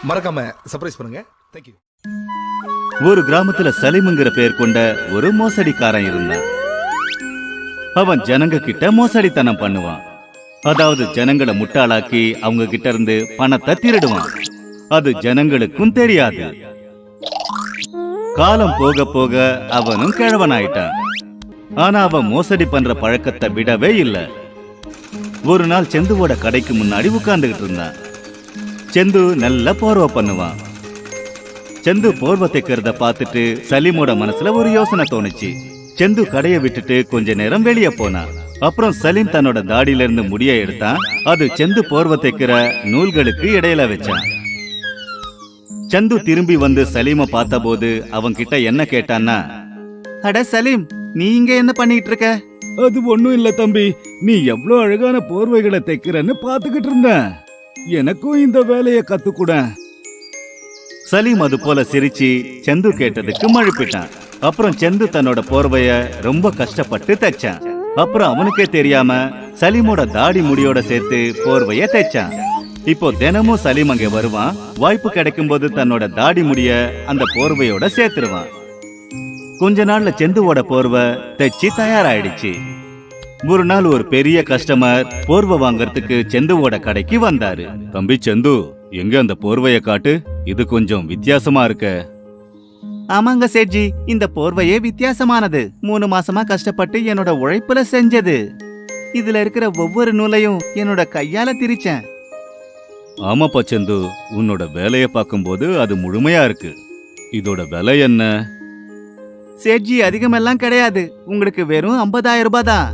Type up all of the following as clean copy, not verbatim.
மறக்காம சர்ப்ரைஸ் பண்ணுங்க. தேங்க்யூ. ஒரு கிராமத்துல சலீம்ங்கிற பேர் கொண்ட ஒரு மோசடிக்காரன் இருந்தான். அவன் ஜனங்க கிட்ட மோசடித்தனம் பண்ணுவான். அதாவது ஜனங்களை முட்டாளாக்கி அவங்க கிட்ட இருந்து பணத்தை திருடுவான். அது ஜனங்களுக்கும் தெரியாது. காலம் போக போக அவனும் கிழவனாயிட்டான். ஆனா அவன் மோசடி பண்ற பழக்கத்தை விடவே இல்லை. ஒரு நாள் செந்துவோட கடைக்கு முன்னாடி உட்கார்ந்துகிட்டு இருந்தான். செந்து நல்ல போர்வை பண்ணுவான். செந்து போர்வை தைக்கிறத பார்த்துட்டு சலீமோட மனசுல ஒரு யோசனை தோணுச்சு. செந்து கடையை விட்டுட்டு கொஞ்ச நேரம் வெளியே போனான். அப்புறம் சலீம் தன்னோட தாடியில இருந்து முடிய எடுத்தான். அது செந்து போர்வை தைக்கிற நூல்களுக்கு இடையில வச்சான். செந்து திரும்பி வந்து சலீம பார்த்த போது அவன் கிட்ட என்ன கேட்டான்னா, அட சலீம், நீ இங்க என்ன பண்ணிட்டு இருக்க? அது ஒண்ணும் இல்ல தம்பி, நீ எவ்வளவு அழகான போர்வைகளை தைக்கிறன்னு பாத்துக்கிட்டு இருந்த. எனக்கும் இந்த வேலையை கத்துக்கூட. சலீம் அது போல சிரிச்சு செந்து கேட்டதுக்கு மழுப்பிட்டான். அப்புறம் செந்து தன்னோட போர்வைய ரொம்ப கஷ்டப்பட்டு தைச்சான். அப்புறம் அவனுக்கே தெரியாம சலீமோட தாடி முடியோட சேர்த்து போர்வைய தைச்சான். இப்போ தினமும் சலீம் அங்கே வருவான். வாய்ப்பு கிடைக்கும் போது தன்னோட தாடி முடிய அந்த போர்வையோட சேர்த்துருவான். கொஞ்ச நாள்ல செந்துவோட போர்வை தைச்சு தயாராயிடுச்சு. ஒரு நாள் ஒரு பெரிய கஸ்டமர் போர்வை வாங்கறதுக்கு செந்துவோட கடைக்கு வந்தாரு. தம்பி செந்து, எங்க அந்த போர்வைய காட்டு, இது கொஞ்சம் வித்தியாசமா இருக்க. ஆமாங்க சேட்ஜி, இந்த போர்வையே வித்தியாசமானது. 3 மாசமா கஷ்டப்பட்டு என்னோட உழைப்புல செஞ்சது. இதுல இருக்கிற ஒவ்வொரு நூலையும் என்னோட கையால திரிச்சேன். ஆமாப்பா செந்து, உன்னோட வேலைய பார்க்கும்போது அது முழுமையா இருக்கு. இதோட விலை என்ன? சேட்ஜி, அதிகமெல்லாம் கிடையாது. உங்களுக்கு வெறும் 50,000 ரூபாய் தான்.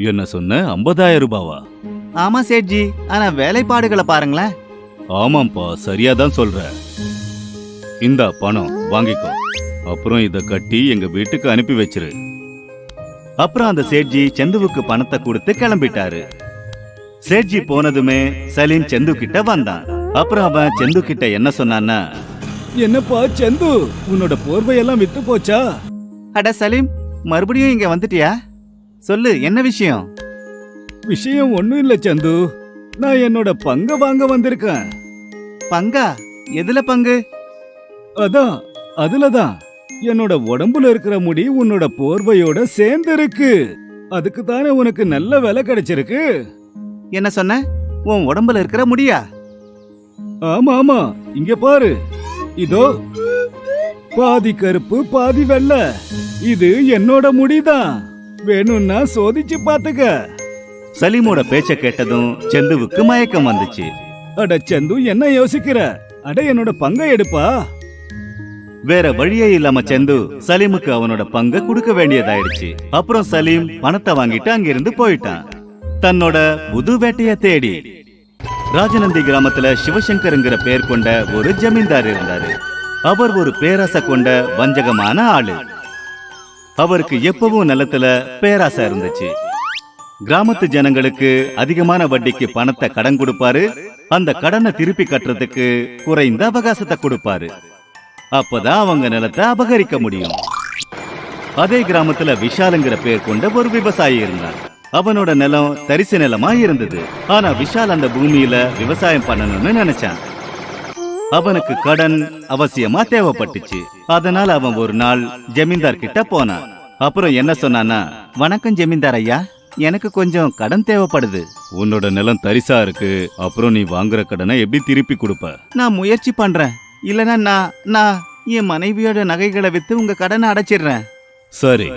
என்ன சொன்ன? 50,000 ரூபாவா? ஆமா சேட்ஜி, ஆனா வேலைப்பாடுகளை பாருங்களேன். ஆமாப்பா, சரியாதான் சொல்ற. இந்த பணம் வாங்கிக்கோ. அப்புறம் இத கட்டி எங்க வீட்டுக்கு அனுப்பி வச்சிரு. அப்புறம் அந்த சேட்ஜி செந்துவுக்கு பணத்தை கொடுத்து கிளம்பிட்டாரு. சேட்ஜி போனதுமே சலீம் செந்து கிட்ட வந்தான். அப்புறம் அவன் செந்து கிட்ட என்ன சொன்னான்னா, என்னப்பா செந்து, உன்னோட போர்வையெல்லாம் வித்து போச்சா? அட சலீம், மறுபடியும் இங்க வந்துட்டியா? சொல்லு, என்ன விஷயம்? விஷயம் ஒண்ணும் இல்ல செந்து, நான் என்னோட பங்க வாங்க வந்திருக்கேன். பங்கா? எதுல பங்கு? அதான், அதுலதான். என்னோட உடம்புல இருக்கிற முடி உன்னோட போர்வையோட சேர்ந்து இருக்கு. அதுக்கு தானே உனக்கு நல்ல விலை கிடைச்சிருக்கு. என்ன சொன்ன? உன் உடம்புல இருக்கிற முடியா? ஆமா ஆமா, இங்க பாரு. இதோ பாதி கருப்பு பாதி வெள்ளை. இது என்னோட முடிதான். வேணும்னா சோதிச்சு பாத்துக்க. சலீமோட பேச்ச கேட்டதும் செந்துவுக்கு மயக்கம் வந்துச்சு. அட செந்து, என்ன யோசிக்கிற? அட என்னோட பங்கை எடுப்பா. வேற வழியே இல்லாம செந்து சலீமுக்கு அவனோட பங்கை கொடுக்க வேண்டியதாயிடுச்சு. அப்புறம் சலீம் பணத்தை வாங்கிட்டு அங்கிருந்து போயிட்டான், தன்னோட புது வேட்டைய தேடி. ராஜநந்தி கிராமத்துல சிவசங்கர்ங்கிற பேர் கொண்ட ஒரு ஜமீன்தார் இருந்தாரு. அவர் ஒரு பேராசை கொண்ட வஞ்சகமான ஆளு. அவருக்கு எப்பவும் நிலத்துல பேராசை இருந்துச்சு. கிராமத்து ஜனங்களுக்கு அதிகமான வட்டிக்கு பணத்தை கடன் கொடுப்பாரு. அந்த கடனை திருப்பி கட்டுறதுக்கு குறைந்த அவகாசத்தை கொடுப்பாரு. அப்பதான் அவங்க நிலத்தை அபகரிக்க முடியும். அதே கிராமத்துல விஷாலுங்கிற பேர் கொண்ட ஒரு விவசாயி இருந்தான். அவனோட நிலம் தரிசு நிலமா இருந்தது. ஆனா விஷால் அந்த பூமியில விவசாயம் பண்ணணும்னு நினைச்சான். அவனுக்கு கடன் அவசியமா தேவைப்பட்டுச்சு. அதனால அவன் ஒரு நாள் ஜமீன்தார் கிட்ட போனான். அப்புறம் என்ன சொன்னானா, வணக்கம் ஜமீன்தார் ஐயா, எனக்கு கொஞ்சம் கடன் தேவைப்படுது. உன்னோட நிலம் தரிசா இருக்கு. அப்புறம் நீ வாங்குற கடனை எப்படி திருப்பி கொடுப்ப? நான் முயற்சி பண்றேன். இல்லனா நான் என் மனைவியோட நகைகளை வித்து உங்க கடனை அடைச்சிடுறேன். சரி.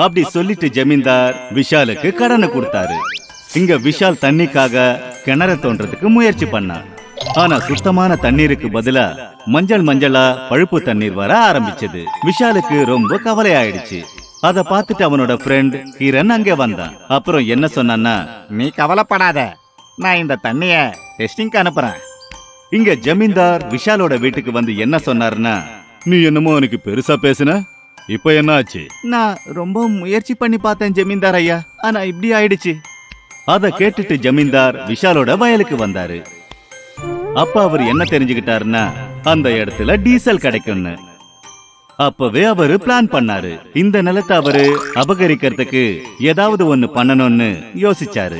அப்படி சொல்லிட்டு ஜமீன்தார் விஷாலுக்கு கடனை கொடுத்தாரு. இங்க விஷால் தண்ணிக்காக கிணற தோன்றதுக்கு முயற்சி பண்ணான். ஆனா சுத்தமான தண்ணீருக்கு பதிலா மஞ்சளா பழுப்பு தண்ணீர் வர ஆரம்பிச்சது. விஷாலுக்கு ரொம்ப கவலை ஆயிடுச்சு. அத பார்த்துட்டு அவனோட ஃப்ரெண்ட் கிரண் அங்க வந்தான். அப்புறம் என்ன சொன்னான்னா, நீ கவலைப்படாத, நான் இந்த தண்ணிய டெஸ்டிங்க்கு அனுப்புறேன். இங்க ஜமீன்தார் விஷாலோட வீட்டுக்கு வந்து என்ன சொன்னாருன்னா, நீ என்னமோ எனக்கு பெருசா பேசுன, இப்ப என்ன ஆச்சு? நான் ரொம்ப முயற்சி பண்ணி பார்த்தேன் ஜமீன்தார் ஐயா, ஆனா இப்படி ஆயிடுச்சு. அத கேட்டுட்டு ஜமீன்தார் விஷாலோட வயலுக்கு வந்தாரு. அப்ப அவர் என்ன தெரிஞ்சுக்கிட்டாருன்னா, அந்த இடத்துல டீசல் கிடைக்கும்னு. அப்பவே அவரு பிளான் பண்ணாரு. இந்த நிலத்தை அவரு அபகரிக்கிறதுக்கு ஏதாவது ஒண்ணு பண்ணணும்னு யோசிச்சாரு.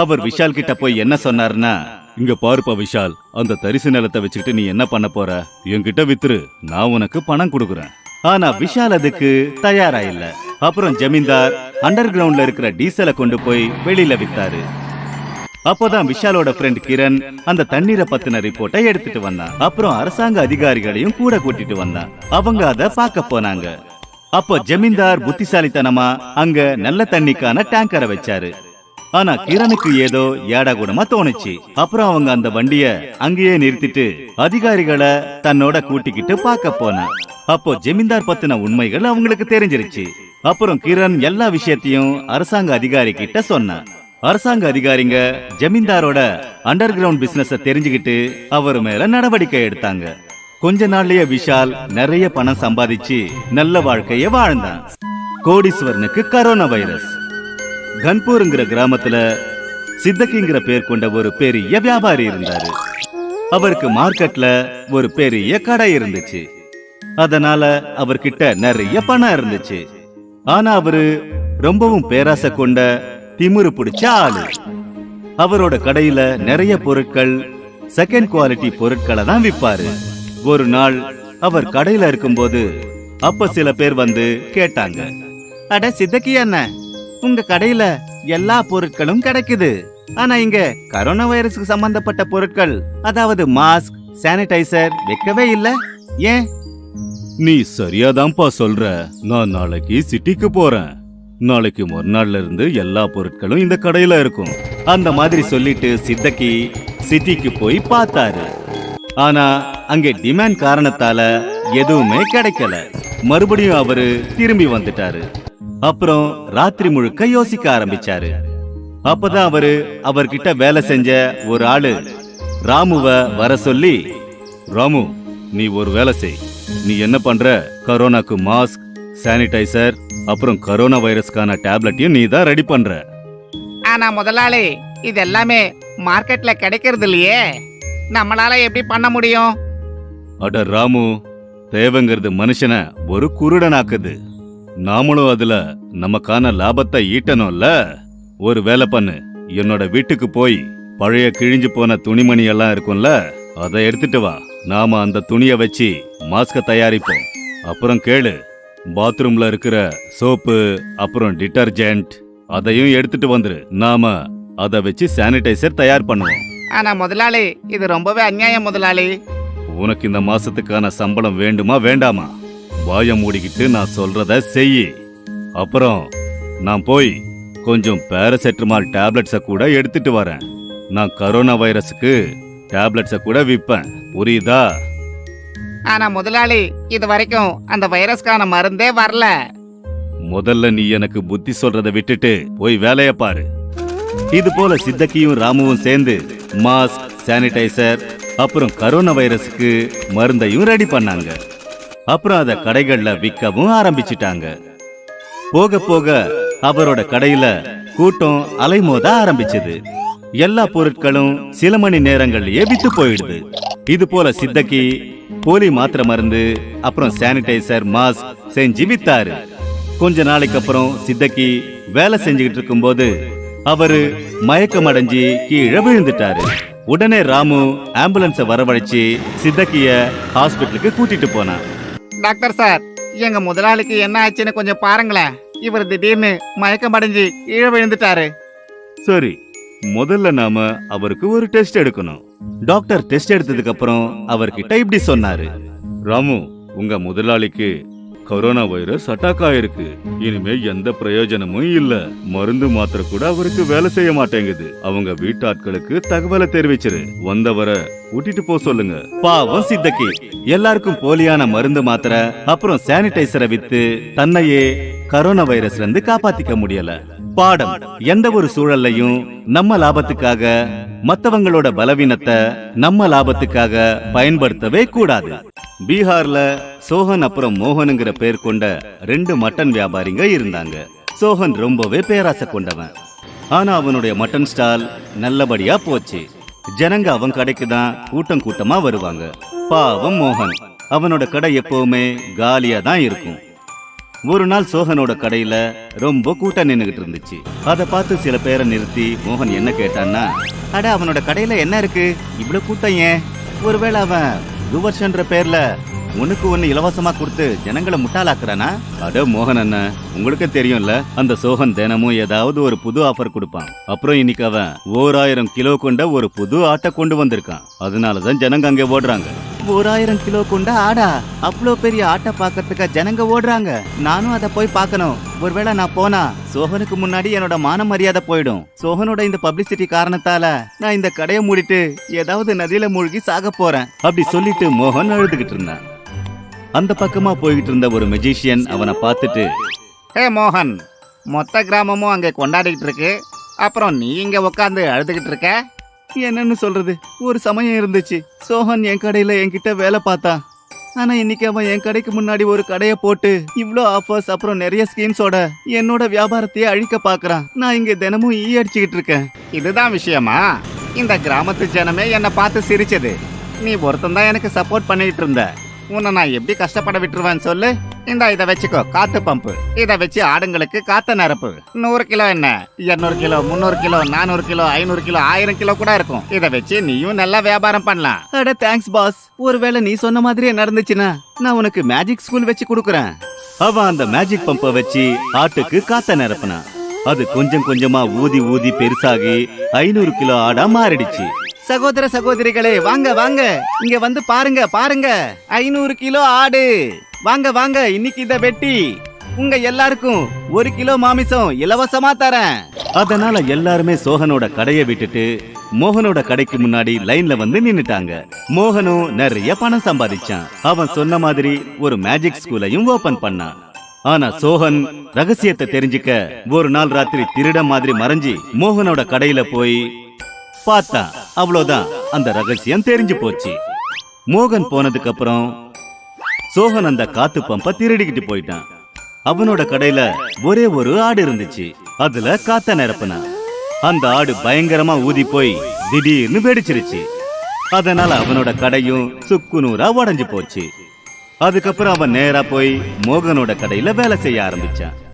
அவர் விஷால் கிட்ட போய் என்ன சொன்னாருன்னா, இங்க பாருப்பா விஷால், அந்த தரிசு நிலத்தை வச்சுக்கிட்டு நீ என்ன பண்ண போற? என்கிட்ட வித்துரு, நான் உனக்கு பணம் கொடுக்குறேன். ஆனா விஷால் அதுக்கு தயாரா இல்ல. அப்புறம் ஜமீன்தார் அண்டர் கிரவுண்ட்ல இருக்கிற டீசலை கொண்டு போய் வெளியில வித்தாரு. அப்போதான் விஷாலோட ஃப்ரெண்ட் கிரண் அந்த தண்ணீரை பத்தின ரிப்போர்ட்டை எடுத்துட்டு வந்தான். அப்புறம் அரசாங்க அதிகாரிகளையும் கூட கூட்டிட்டு வந்தான். அவங்க அத பார்க்க போனாங்க. அப்போ ஜமீன்தார் புத்திசாலித்தனமா அங்க நல்ல தண்ணிக்கான டேங்கரை வச்சாரு. ஆனா கிரணுக்கு ஏதோ ஏடாகூடமா தோணுச்சு. அப்புறம் அவங்க அந்த வண்டிய அங்கேயே நிறுத்திட்டு அதிகாரிகளை தன்னோட கூட்டிக்கிட்டு பார்க்க போனான். அப்போ ஜமீன்தார் பத்தின உண்மைகள் அவங்களுக்கு தெரிஞ்சிருச்சு. அப்புறம் கிரண் எல்லா விஷயத்தையும் அரசாங்க அதிகாரி கிட்ட சொன்னான். அரசாங்க அதிகாரிங்க ஜமீன்தாரோட அண்டர் கிரவுண்ட் பிசினஸ தெரிஞ்சுக்கிட்டு அவர் மேல நடவடிக்கை எடுத்தாங்க. கொஞ்ச நாள்லயே விஷால் நிறைய பணம் சம்பாதிச்சு நல்ல வாழ்க்கைய வாழ்ந்தான். கோடீஸ்வரனுக்கு கரோனா வைரஸ். கன்பூர்ங்கிற கிராமத்துல சித்தக்கிங்கிற பேர் கொண்ட ஒரு பெரிய வியாபாரி இருந்தாரு. அவருக்கு மார்க்கெட்ல ஒரு பெரிய கடை இருந்துச்சு. அதனால அவர்கிட்ட நிறைய பணம் இருந்துச்சு. ஆனா அவரு ரொம்பவும் பேராசை கொண்ட திமிரு பிடிச்ச ஆளு. அவரோட கடையில நிறைய பொருட்கள் செகண்ட் குவாலிட்டி பொருட்களை தான் விற்பாரு. ஒரு நாள் அவர் கடையில இருக்கும்போது அப்ப சில பேர் வந்து கேட்டாங்க, அட சித்தக்கி அண்ணன், உங்க கடையில எல்லா பொருட்களும் கிடைக்குது. ஆனா இங்க கரோனா வைரஸுக்கு சம்பந்தப்பட்ட பொருட்கள், அதாவது மாஸ்க், சானிடைசர் வைக்கவே இல்ல. ஏன்? நீ சரியாதான்ப்பா சொல்ற. நான் நாளைக்கு சிட்டிக்கு போறேன். நாளைக்கு மறுநாள்ல இருந்து எல்லா பொருட்களும் இந்த கடையில இருக்கும். அந்த மாதிரி சொல்லிட்டு சித்தக்கி சிட்டிக்கு போய் பார்த்தாரு. ஆனா அங்கே டிமாண்ட் காரணத்தால எதுவுமே கிடைக்கல. மறுபடியும் அவரு திரும்பி வந்துட்டாரு. அப்புறம் ராத்திரி முழுக்க யோசிக்க ஆரம்பிச்சாரு. அப்பதான் அவர்கிட்ட வேலை செஞ்ச ஒரு ஆளு ராமுவ வர சொல்லி, ராமு, நீ ஒரு வேலை செய். நீ என்ன பண்ற? கரோனாக்கு மாஸ்க், சானிடைசர், அப்புறம் கரோனா வைரஸ்க்கான டேப்லெட்டையும் நீ தான் ரெடி பண்ற. ஆனா முதலாளி, இது எல்லாமே மார்க்கெட்ல கிடைக்கிறது இல்லையே, நம்மளால எப்படி பண்ண முடியும்? அட ராமு, தேவைங்கிறது மனுஷனை ஒரு குருடனாக்குது. நாமளும் அதுல நமக்கான லாபத்தை ஈட்டணும்ல. ஒரு வேலை பண்ணு, என்னோட வீட்டுக்கு போய் பழைய கிழிஞ்சு போன துணிமணி எல்லாம் இருக்கும்ல, அதை எடுத்துட்டு வா. நாம அந்த துணியை வச்சு மாஸ்க தயாரிப்போம். அப்புறம் கேளு, பாத்ரூம்ல இருக்கிற சோப்பு அப்புறம் டிட்டர்ஜென்ட் அதையும் எடுத்துட்டு வந்துரு. நாம அதை வச்சு சானிடைசர் தயார் பண்ணுவோம். ஆனா முதலாளி, இது ரொம்பவே அநியாயம் முதலாளி. உனக்கு இந்த மாசத்துக்கான சம்பளம் வேண்டுமா வேண்டாமா? வாய மூடிக்கிட்டு நான் சொல்றத செய். அப்புறம் நான் போய் கொஞ்சம் பேராசெட்டமால் டேப்லெட்ஸ கூட எடுத்துட்டு வரேன். நான் கரோனா வைரஸுக்கு டேப்லெட்ஸ கூட விற்பேன், புரியுதா? ஆனா முதலாளி, இது வரைக்கும் அந்த வைரஸ்க்கான மருந்தே வரல. முதல்ல நீ எனக்கு புத்தி சொல்றத விட்டுட்டு போய் வேலைய பாரு. இது போல சித்தக்கியும் ராமுவும் சேர்ந்து மாஸ்க், சானிடைசர், அப்புறம் கரோனா வைரஸுக்கு மருந்தையும் ரெடி பண்ணாங்க. அப்புறம் அத கடைகள்ல விற்கவும் ஆரம்பிச்சிட்டாங்க. போக போக அவரோட கடையில கூட்டம் அலைமோத ஆரம்பிச்சது. எல்லா பொருட்களும் சில மணி நேரங்கள்லயே வித்து போயிடுது. இது போல சித்தக்கி போலி மாத்திரை மருந்து, அப்புறம் சானிடைசர், மாஸ்க் செஞ்சு வித்தாரு. கொஞ்ச நாளைக்கு அப்புறம் சித்தக்கி வேலை செஞ்சுக்கிட்டு இருக்கும்போது அவரு மயக்கம் அடைஞ்சு கீழே விழுந்துட்டாரு. உடனே ராமு ஆம்புலன்ஸ வரவழைச்சு சித்தக்கிய ஹாஸ்பிட்டலுக்கு கூட்டிட்டு போனான். டாக்டர் சார், எங்க முதலாளிக்கு என்ன ஆச்சுன்னு கொஞ்சம் பாருங்களேன். இவர் திடீர்னு மயக்கம் அடைஞ்சு கீழே விழுந்துட்டாரு. சரி, முதல்ல நாம அவருக்கு ஒரு டெஸ்ட் எடுக்கணும். டாக்டர் டெஸ்ட் எடுத்ததுக்கு அப்புறம் அவர்கிட்ட இப்படி சொன்னாரு, ராமு, உங்க முதலாளிக்கு கொரோனா வைரஸ் அட்டாக் ஆயிருக்கு. இனிமே எந்த பிரயோஜனமும் இல்ல. மருந்து மாத்திரை கூட அவருக்கு வேலை செய்ய மாட்டேங்குது. அவங்க வீட்டாட்களுக்கு தகவலை தெரிவிச்சிரு. வந்தவரை கூட்டிட்டு போ சொல்லுங்க. பாவம் சித்தக்கி எல்லாருக்கும் போலியான மருந்து மாத்திரை அப்புறம் சானிடைசரை வித்து தன்னையே கரோனா வைரஸ்ல இருந்து காப்பாத்திக்க முடியல. பாடம், எந்த ஒரு சூழல்லையும் நம்ம லாபத்துக்காக மத்தவங்களோட பலவீனத்தை நம்ம லாபத்துக்காக பயன்படுத்தவே கூடாது. பீகார்ல சோஹன் அப்புறம் மோகனுங்கிற பேர் கொண்ட 2 மட்டன் வியாபாரிங்க இருந்தாங்க. சோஹன் ரொம்பவே பேராசை கொண்டவன். ஆனா அவனுடைய மட்டன் ஸ்டால் நல்லபடியா போச்சு. ஜனங்க அவன் கடைக்கு தான் கூட்டம் கூட்டமா வருவாங்க. பாவம் மோகன், அவனோட கடை எப்பவுமே காலியா தான் இருக்கும். ஒரு நாள் சோகனோட கடையில ரொம்ப கூட்டம் நின்னுகிட்டு இருந்துச்சு. அத பார்த்து சில பேரை நிறுத்தி மோகன் என்ன கேட்டான்னா, அட அவனோட கடையில என்ன இருக்கு, இவ்வளவு கூட்டம் ஏன்? ஒருவேளை அவன் புதுவர்ஷன்ற பேர்ல உனக்கு ஒண்ணு இலவசமா கொடுத்து ஜனங்களை முட்டாளாக்குறானா? அட மோகன் அண்ணன், உங்களுக்கு தெரியும்ல, அந்த சோகன் தினமும் ஏதாவது ஒரு புது ஆஃபர் கொடுப்பான். அப்புறம் இன்னைக்கு அவன் 1000 கிலோ கொண்ட ஒரு புது ஆட்டை கொண்டு வந்திருக்கான். அதனாலதான் ஜனங்க அங்க ஓடுறாங்க. 1000 கிலோ கொண்ட ஆடா? அவ்வளோ பெரிய ஆட்டை பாக்கிறதுக்கு ஜனங்க ஓடுறாங்க. நானும் அதை போய் பார்க்கணும். ஒருவேளை நான் போனா சோகனுக்கு முன்னாடி என்னோட மான மரியாதை போயிடும். சோகனோட இந்த பப்ளிசிட்டி காரணத்தால நான் இந்த கடையை மூடிட்டு ஏதாவது நதியில மூழ்கி சாக போறேன் அப்படி சொல்லிட்டு மோகன் அழுதுகிட்டு இருந்தான். அந்த பக்கமா போய்கிட்டு இருந்த ஒரு மெஜிஷியன் அவனை பார்த்துட்டு, ஹே மோகன், மொத்த கிராமமும் அங்கே கொண்டாடிக்கிட்டு இருக்கு, அப்புறம் நீ இங்க உட்காந்து அழுதுகிட்டு இருக்க? என்னன்னு சொல்றது, ஒரு சமயம் இருந்துச்சு சோகன் என் கடையில என்கிட்ட வேலை பார்த்தான். ஆனா இன்னைக்கு அவன் என் கடைக்கு முன்னாடி ஒரு கடையை போட்டு இவ்ளோ ஆஃபர்ஸ் அப்புறம் நிறைய ஸ்கீம்ஸோட என்னோட வியாபாரத்தையே அழிக்க பாக்குறான். நான் இங்க தினமும் ஈ அடிச்சுக்கிட்டு இருக்கேன். இதுதான் விஷயமா? இந்த கிராமத்து ஜனமே என்னை பார்த்து சிரிச்சது. நீ ஒருத்தன் தான் எனக்கு சப்போர்ட் பண்ணிட்டு இருந்த. உன்னை நான் எப்படி கஷ்டப்பட விட்டுருவேன்னு சொல்லு. இதை வச்சுக்கோ, காத்து பம்பு. இதை வச்சு ஆடுங்களுக்கு காத்த நிரப்பு. 100 கிலோ என்ன, 200 kilo, 300 kilo, 400 kilo, 500 kilo, 1000 kilo கூட இருக்கும். இதை வச்சு நீயும் நல்லா வியாபாரம் பண்ணலாம். அட தேங்க்ஸ் பாஸ். ஒருவேளை நீ சொன்ன மாதிரியே நடந்துச்சுன்னா நான் உனக்கு மேஜிக் ஸ்கூல் வச்சு கொடுக்குறேன். அவன் அந்த மேஜிக் பம்பை வச்சு ஆட்டுக்கு காத்த நிரப்புனான். அது கொஞ்சம் கொஞ்சமா ஊதி ஊதி பெருசாகி 500 கிலோ ஆடா மாறிடுச்சு. சகோதர சகோதரிகளே, வாங்க வாங்க, இங்க வந்து பாருங்க பாருங்க, 500 கிலோ ஆடு. வாங்க வாங்க, இன்னைக்கு இத வெட்டி உங்க எல்லாருக்கும் 1 கிலோ மாமிசம் இலவசமா தரேன். அதனால எல்லாருமே சோகனோட கடையை விட்டுட்டு மோகனோட கடைக்கு முன்னாடி லைன்ல வந்து நின்னுட்டாங்க. மோகனும் நிறைய பணம் சம்பாதிச்சான். அவன் சொன்ன மாதிரி ஒரு மேஜிக் ஸ்கூலையும் ஓபன் பண்ணான். ஆனா சோகன் ரகசியத்தை தெரிஞ்சுக்க ஒரு நாள் ராத்திரி திருட மாதிரி மறைஞ்சி மோகனோட கடையில போய் பார்த்தா. அவ்வளவுதான், அந்த ரகசியம் தெரிஞ்சு போச்சு. மோகன் போனதுக்கு அப்புறம் சோகன் அந்த காத்து பம்பை திருடிக்கிட்டு போயிட்டான். அவனோட கடையில ஒரே ஒரு ஆடு இருந்துச்சு. அதுல காத்த நிரப்புனான். அந்த ஆடு பயங்கரமா ஊதி போய் திடீர்னு வெடிச்சிருச்சு. அதனால அவனோட கடையும் சுக்கு நூறா உடைஞ்சு போச்சு. அதுக்கப்புறம் அவன் நேரா போய் மோகனோட கடையில வேலை செய்ய ஆரம்பிச்சான்.